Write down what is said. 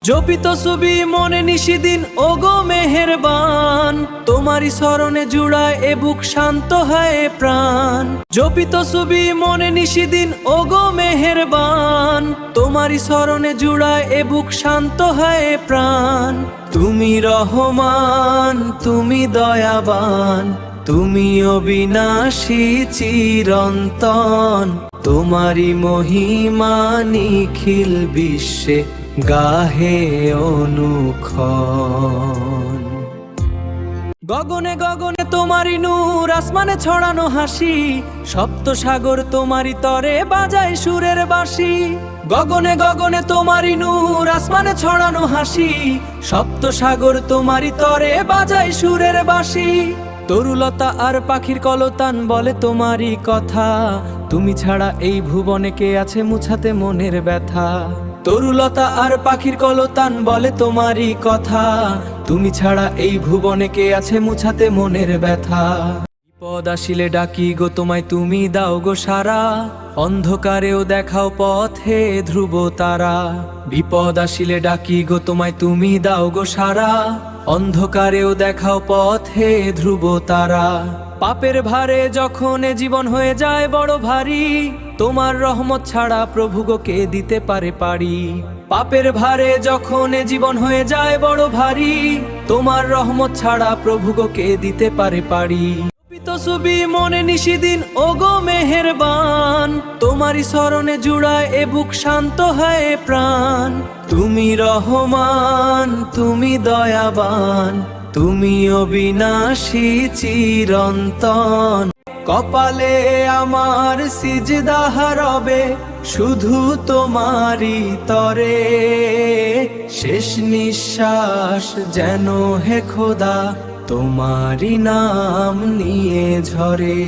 জপিত ছবি মনে নিশিদিন ওগো মেহেরবান, তোমারই স্মরণে জুড়ায় এ বুক শান্ত হয় প্রাণ। জপিত ছবি মনে নিশিদিন ওগো মেহেরবান, তোমারই স্মরণে জুড়ায় এ বুক শান্ত হয় প্রাণ। তুমি রহমান, তুমি দয়াবান, তুমি অবিনাশী চিরন্তন। তোমারই মহিমা নিখিল বিশ্বে গাহে অনুক্ষণ। গগনে গগনে তোমারি নূর, আসমানে ছড়ানো হাসি, সপ্ত সাগর তোমারি তরে বাজায় সুরের বাঁশি। গগনে গগনে তোমারি নূর, আসমানে ছড়ানো হাসি, সপ্ত সাগর তোমারি তরে বাজায় সুরের বাঁশি। তরুলতা আর পাখির কলতান বলে তোমারই কথা, তুমি ছাড়া এই ভুবনে কে আছে মুছাতে মনের ব্যথা। তরুলতা আর পাখির কলতান বলে তোমারই কথা, তুমি ছাড়া এই ভুবনে কে আছে মুছাতে মনের ব্যথা। বিপদ আসিলে ডাকি গো তোমায়, তুমি দাও গো সারা, অন্ধকারেও দেখাও পথে ধ্রুব তারা। বিপদ আসিলে ডাকি গো তোমায়, তুমি দাও গো সারা, অন্ধকারেও দেখাও পথে ধ্রুব তারা। পাপের ভারে যখন এ জীবন হয়ে যায় বড় ভারী, তোমার রহমত ছাড়া প্রভু গো কে দিতে পারে পারি। পাপের ভারে যখন এ জীবন হয়ে যায় বড় ভারী, তোমার রহমত ছাড়া প্রভু গো কে দিতে পারে পারি। ছবি মনে নিশিদিন ওগো মেহেরবান, তোমারই স্মরণে জুড়ায় এ বুক শান্ত হয় প্রাণ। তুমি রহমান, তুমি দয়াবান, তুমি অবিনাশী চিরন্তন। কপালে আমার সিজদা রবে শুধু তোমারই তরে, শেষ নিঃশ্বাস যেন হে খোদা তোমারই নাম নিয়ে ঝরে।